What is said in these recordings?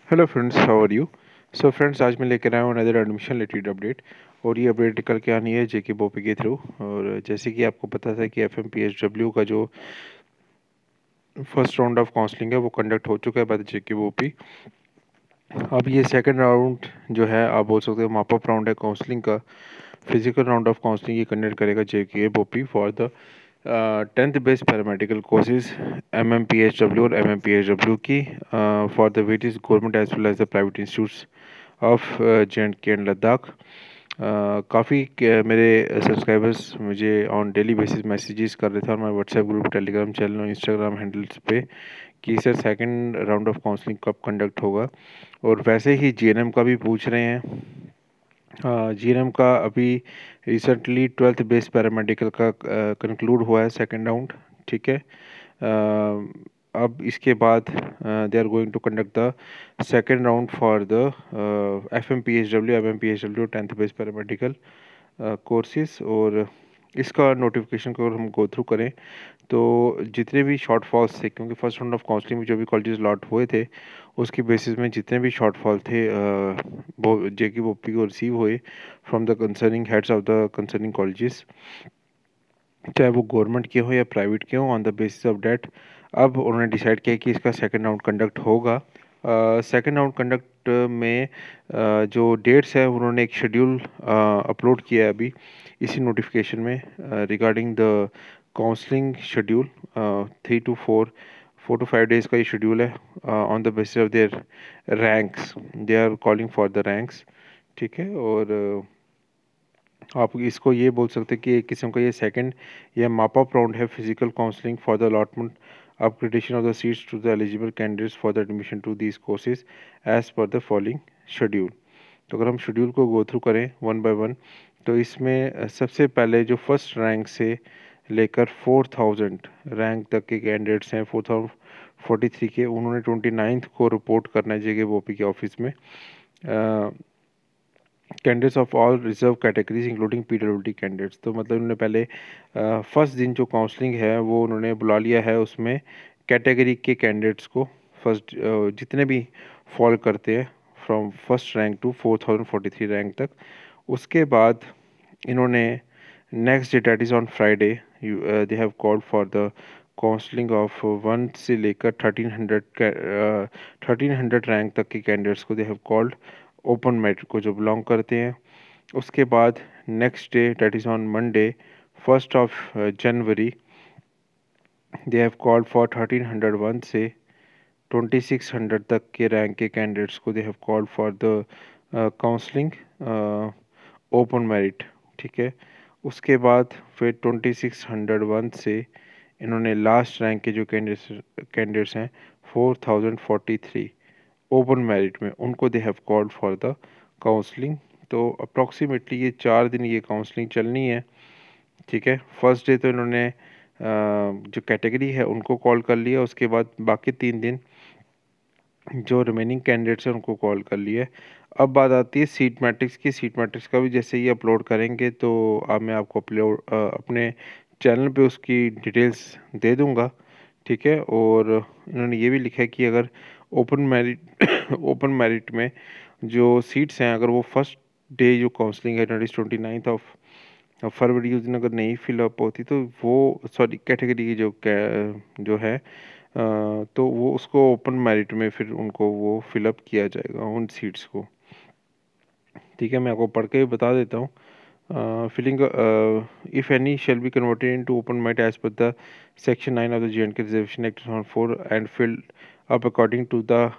Hello friends, how are you. So friends, आज मैं लेकर आया हूँ अनदर एडमिशन रिलेटेड अपडेट। और ये अपडेट निकल के आनी है जेके बोपी के थ्रू। और जैसे कि आपको पता था कि एफएमपीएसडब्ल्यू का जो फर्स्ट राउंड ऑफ काउंसलिंग है वो कंडक्ट हो चुका है बाय जेके बोपी। अब ये सेकंड राउंड जो है, आप बोल सकते हो माप अप राउंड है काउंसलिंग का। फिजिकल राउंड ऑफ काउंसलिंग ये कंडक्ट करेगा JK BOPEE for the 10th based paramedical courses MMPHW और एमएमपीएचडब्ल्यू की for the various government as well as the private institutes of J and Ladakh. काफ़ी मेरे subscribers मुझे on daily basis messages कर रहे थे और मैं व्हाट्सएप ग्रुप, टेलीग्राम चैनल और इंस्टाग्राम हैंडल्स पे कि sir second round of counselling कब कंडक्ट होगा। और वैसे ही जीएनएम का भी पूछ रहे हैं। जीएनएम का अभी रिसेंटली 12th बेस पैरामेडिकल का कंक्लूड हुआ है सेकंड राउंड। ठीक है। अब इसके बाद they are going to conduct the second round for the FMPHW 10th base paramedical courses. और इसका नोटिफिकेशन को अगर हम गो थ्रू करें तो जितने भी शॉर्टफॉल्स थे, क्योंकि फर्स्ट राउंड ऑफ काउंसलिंग में जो भी कॉलेजेस लॉट हुए थे उसके बेसिस में जितने भी शॉर्टफॉल थे वो जेके बोपी को रिसीव हुए from the concerning heads of the concerning colleges, चाहे वो गवर्नमेंट के हो या प्राइवेट के हो। On the basis of that अब उन्होंने डिसाइड किया कि इसका सेकेंड राउंड कंडक्ट होगा। सेकेंड राउंड कंडक्ट में जो डेट्स है उन्होंने एक शेड्यूल अपलोड किया है अभी इसी नोटिफिकेशन में regarding the counselling schedule. 4 to 5 days का ये शेड्यूल है on the basis of their ranks. They are calling for the ranks. ठीक है। और आप इसको ये बोल सकते हैं कि एक किस्म का ये सेकंड या माप अप राउंड है physical counselling for the allotment upgradation of the seats to the eligible candidates for the admission to these courses as per the following schedule. तो अगर हम शेड्यूल को गो थ्रू करें one by one तो इसमें सबसे पहले जो फर्स्ट रैंक से लेकर 4000 रैंक तक के कैंडिडेट्स हैं, 4043 के, उन्होंने 29th को रिपोर्ट करना है जेके बोपी के ऑफिस में। Candidates of all reserve categories including PWD candidates. तो मतलब उन्होंने पहले फर्स्ट दिन जो काउंसलिंग है वो उन्होंने बुला लिया है, उसमें कैटेगरी के कैंडिडेट्स को फर्स्ट जितने भी फॉल करते हैं from first rank to 4043 rank तक। उसके बाद इन्होंने next day that is on Friday they have called for the counselling of 1 से लेकर 1300 रैंक तक के कैंडिडेट्स को they have called open merit को जो बिलोंग करते हैं। उसके बाद next day that is on Monday 1st of January they have called for 1301 से 2600 तक के रैंक के कैंडिडेट्स को they have called for the counselling open merit. ठीक है। उसके बाद फिर 2601 से इन्होंने लास्ट रैंक के जो कैंडिडेट्स हैं 4043 ओपन मेरिट में, उनको they have called for the counselling. तो अप्रॉक्सीमेटली ये 4 दिन ये काउंसलिंग चलनी है। ठीक है। फर्स्ट डे तो इन्होंने जो कैटेगरी है उनको कॉल कर लिया, उसके बाद बाकी 3 दिन जो रिमेनिंग कैंडिडेट्स हैं उनको कॉल कर लिया। अब बात आती है सीट मैट्रिक्स की। सीट मैट्रिक्स का भी जैसे ही अपलोड करेंगे तो अब मैं आपको अपने चैनल पे उसकी डिटेल्स दे दूंगा। ठीक है। और इन्होंने ये भी लिखा है कि अगर ओपन मेरिट ओपन मेरिट में जो सीट्स हैं, अगर वो फर्स्ट डे जो काउंसलिंग है 29 उस दिन अगर नहीं फिलअप होती तो वो सॉरी कैटेगरी की जो है तो वो उसको ओपन मेरिट में फिर उनको वो फिलअप किया जाएगा उन सीट्स को। ठीक है। मैं आपको पढ़ के बता देता हूँ। filling if any shall be converted into open merit as per the section 9 of the J&K Reservation Act 2004 and filled up according to the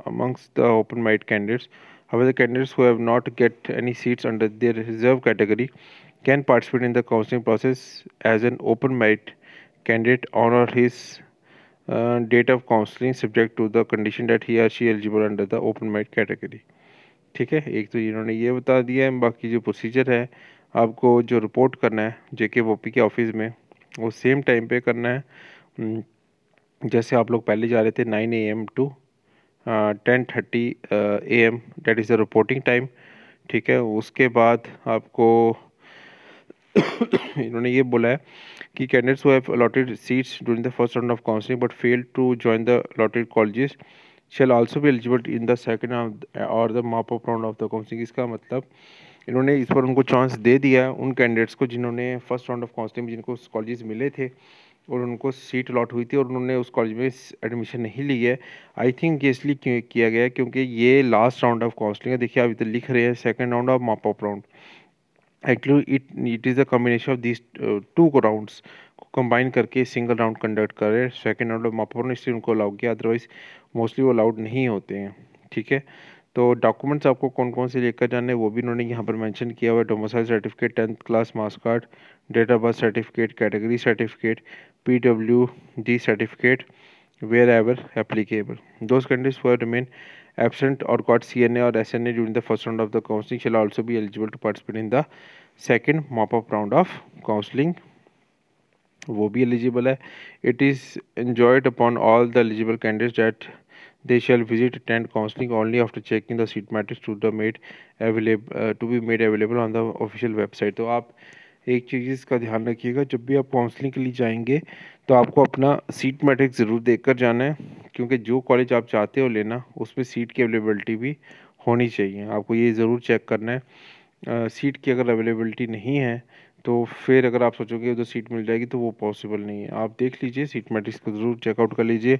amongst the open merit candidates. However, the candidates who have not get any seats under their reserve category can participate in the counseling process as an open merit candidate on or his date of counseling subject to the condition that he or she eligible under the open merit category. ठीक है। एक तो इन्होंने ये बता दिया है। बाकी जो प्रोसीजर है, आपको जो रिपोर्ट करना है जेके बोपी के ऑफिस में वो सेम टाइम पे करना है। जैसे आप लोग पहले जा रहे थे 9 AM to 10:30 AM, that is the reporting time. ठीक है। उसके बाद आपको इन्होंने ये बोला है कि candidates who have allotted seats during the first round of counselling but failed to join the allotted colleges shall also be eligible in the second or the mop-up round of the counselling. इसका मतलब इन्होंने इस पर उनको chance दे दिया है उन candidates को जिन्होंने फर्स्ट राउंड ऑफ काउंसलिंग में जिनको कॉलेजेस मिले थे और उनको सीट अलॉट हुई थी और उन्होंने उस कॉलेज में एडमिशन नहीं ली है। आई थिंक ये इसलिए किया गया है क्योंकि ये लास्ट राउंड ऑफ काउंसलिंग है। देखिए आप इधर लिख रहे हैं second round of mop-up round. Actually it is a combination of this two rounds को कंबाइन करके सिंगल राउंड कंडक्ट करे second round of mop-up round, इसलिए उनको अलाउ किया, अदरवाइज मोस्टली वो अलाउड नहीं होते हैं। ठीक है, तो डॉक्यूमेंट्स आपको कौन कौन से लेकर जाने वो भी उन्होंने यहाँ पर मेंशन किया हुआ है। Domicile certificate, 10th class marks card, date of birth certificate, category certificate, PWD certificate wherever applicable. Those candidates who have remained absent or got CNA or SNA during the first round of the counseling shall also be eligible to participate in the second mop-up round of counseling. वो भी eligible है। It is enjoined upon all the eligible candidates that they shall visit attend counseling only after checking the seat matrix to be made available on the official website। तो आप एक चीज़ का ध्यान रखिएगा, जब भी आप काउंसलिंग के लिए जाएंगे तो आपको अपना सीट मैट्रिक्स ज़रूर देखकर जाना है, क्योंकि जो कॉलेज आप चाहते हो लेना उसमें सीट की अवेलेबिलिटी भी होनी चाहिए। आपको ये ज़रूर चेक करना है। सीट की अगर अवेलेबिलिटी नहीं है तो फिर अगर आप सोचोगे उधर सीट मिल जाएगी तो वो पॉसिबल नहीं है। आप देख लीजिए, सीट मैट्रिक्स को ज़रूर चेकआउट कर लीजिए।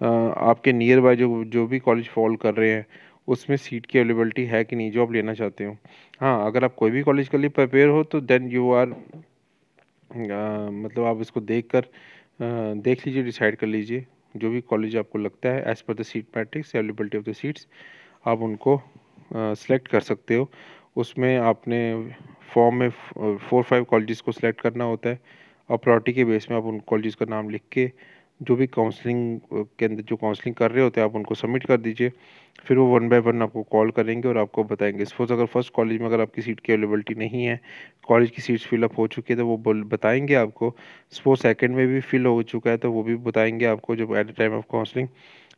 आपके नियर बाय जो जो भी कॉलेज फॉल कर रहे हैं उसमें सीट की अवेलेबिलिटी है कि नहीं जो आप लेना चाहते हो। हाँ, अगर आप कोई भी कॉलेज के लिए प्रिपेयर हो तो देन यू आर मतलब आप इसको देख लीजिए, डिसाइड कर लीजिए जो भी कॉलेज आपको लगता है as per the seat matrix availability of the seats आप उनको सेलेक्ट कर सकते हो। उसमें आपने फॉर्म में 4-5 कॉलेजेस को सिलेक्ट करना होता है और प्रायोरिटी के बेस में आप उन कॉलेजेस का नाम लिख के जो भी काउंसलिंग के अंदर जो काउंसलिंग कर रहे होते हैं आप उनको सबमिट कर दीजिए। फिर वो 1 बाय 1 आपको कॉल करेंगे और आपको बताएंगे। सपोज़ अगर फर्स्ट कॉलेज में अगर आपकी सीट की अवेलेबिलिटी नहीं है, कॉलेज की सीट्स फिलअप हो चुकी है तो वो बताएंगे आपको। सपोज सेकंड में भी फिल हो चुका है तो वो भी बताएंगे आपको जब eight the time of counselling.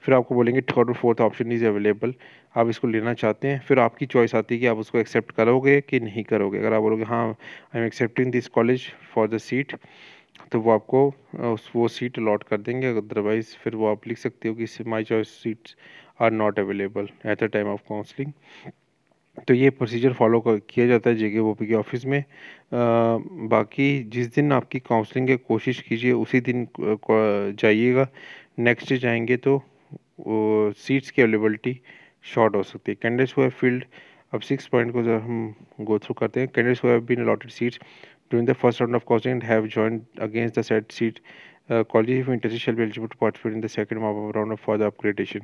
फिर आपको बोलेंगे थर्ड और फोर्थ ऑप्शन इज़ अवेलेबल, आप इसको लेना चाहते हैं। फिर आपकी चॉइस आती है कि आप उसको एक्सेप्ट करोगे कि नहीं करोगे। अगर आप बोलोगे हाँ I am accepting this college for the seat, तो वो आपको वो सीट अलॉट कर देंगे। अदरवाइज़ फिर वो आप लिख सकते हो कि my choice seats are not available at the time of counselling. तो ये प्रोसीजर फॉलो किया जाता है JKVOP के ऑफिस में। बाकी जिस दिन आपकी काउंसलिंग की कोशिश कीजिए उसी दिन जाइएगा। नेक्स्ट डे जाएंगे तो सीट्स की अवेलेबिलिटी शॉर्ट हो सकती है। कैंडिडेट्स हु हैव फील्ड, अब 6 पॉइंट को जब हम गो थ्रू करते हैं। Candidates who have been allotted seats during the first round of counselling and have joined against the set seat college of interest shall be eligible to participate in the second round of for the upgradation.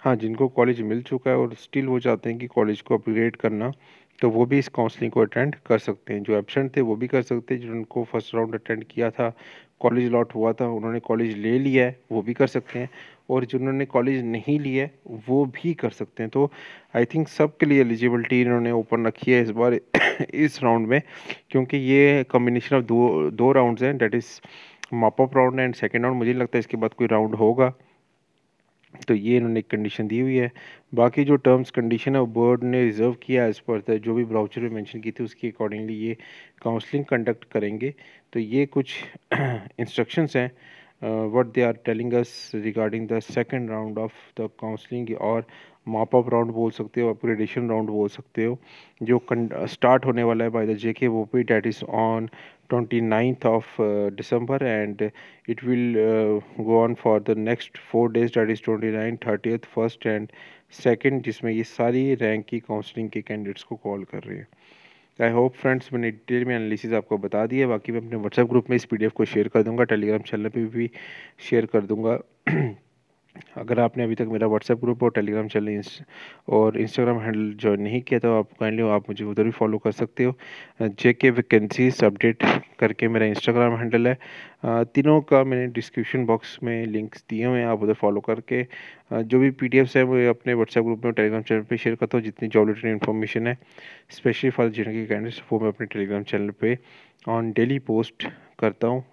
हाँ, जिनको college मिल चुका है और still वो चाहते हैं कि college को अपग्रेड करना, तो वो भी इस काउंसलिंग को अटेंड कर सकते हैं। जो एब्सेंट थे वो भी कर सकते हैं। जिनको फर्स्ट राउंड अटेंड किया था, कॉलेज अलॉट हुआ था, उन्होंने कॉलेज ले लिया है, वो भी कर सकते हैं। और जिन्होंने कॉलेज नहीं लिया है वो भी कर सकते हैं। तो आई थिंक सब के लिए एलिजिबिलिटी इन्होंने ओपन रखी है इस बार इस राउंड में, क्योंकि ये कॉम्बिनेशन ऑफ दो राउंड्स हैं, that is mop-up round and second round. मुझे नहीं लगता इसके बाद कोई राउंड होगा, तो ये इन्होंने एक कंडीशन दी हुई है। बाकी जो टर्म्स कंडीशन है वो बोर्ड ने रिजर्व किया एज़ पर जो भी ब्राउचर में मेंशन की थी उसकी अकॉर्डिंगली ये काउंसलिंग कंडक्ट करेंगे। तो ये कुछ इंस्ट्रक्शंस हैं what they are telling us regarding the second round of the counselling, और मॉप-अप राउंड बोल सकते हो, अपग्रेडेशन राउंड बोल सकते हो, जो स्टार्ट होने वाला है by the JKVOP, that is on 29th of December, and it will go on for the next 4 days, that is 29, 30th, 1st and 2nd, जिसमें ये सारी रैंक की काउंसलिंग के कैंडिडेट्स को कॉल कर रहे हैं। आई होप फ्रेंड्स मैंने डिटेल में एनालिसिस आपको बता दिया। बाकी मैं अपने व्हाट्सएप ग्रुप में इस PDF को शेयर कर दूंगा, टेलीग्राम चैनल पे भी शेयर कर दूंगा। अगर आपने अभी तक मेरा व्हाट्सएप ग्रुप और टेलीग्राम चैनल और इंस्टाग्राम हैंडल ज्वाइन नहीं किया तो आप काइंडली आप मुझे उधर भी फॉलो कर सकते हो। JK वैकेंसीज अपडेट करके मेरा इंस्टाग्राम हैंडल है। तीनों का मैंने डिस्क्रिप्शन बॉक्स में लिंक्स दिए हुए हैं, आप उधर फॉलो करके जो भी PDFs है वो अपने व्हाट्सएप ग्रुप में टेलीग्राम चैनल पे शेयर करता हूँ। जितनी जॉब रिलेटेड इन्फॉर्मेशन है स्पेशली फॉर जिनके कैंडिडेट्स वो मैं अपने टेलीग्राम चैनल पे ऑन डेली पोस्ट करता हूँ।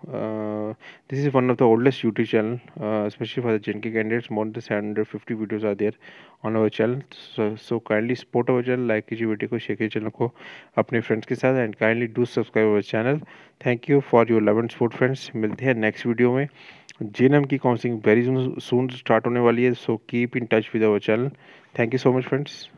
This is one of the oldest YouTube channel specially for the जिनके candidates. More than 750 videos are there on our channel. So kindly support our channel, like कीजिए video को, share कीजिए channel को अपने friends के साथ, and kindly do subscribe our channel. Thank you for your love and support friends. मिलते हैं next video में जीएनएम की काउंसलिंग वेरी सून स्टार्ट होने वाली है, so keep in touch with our channel. Thank you so much friends.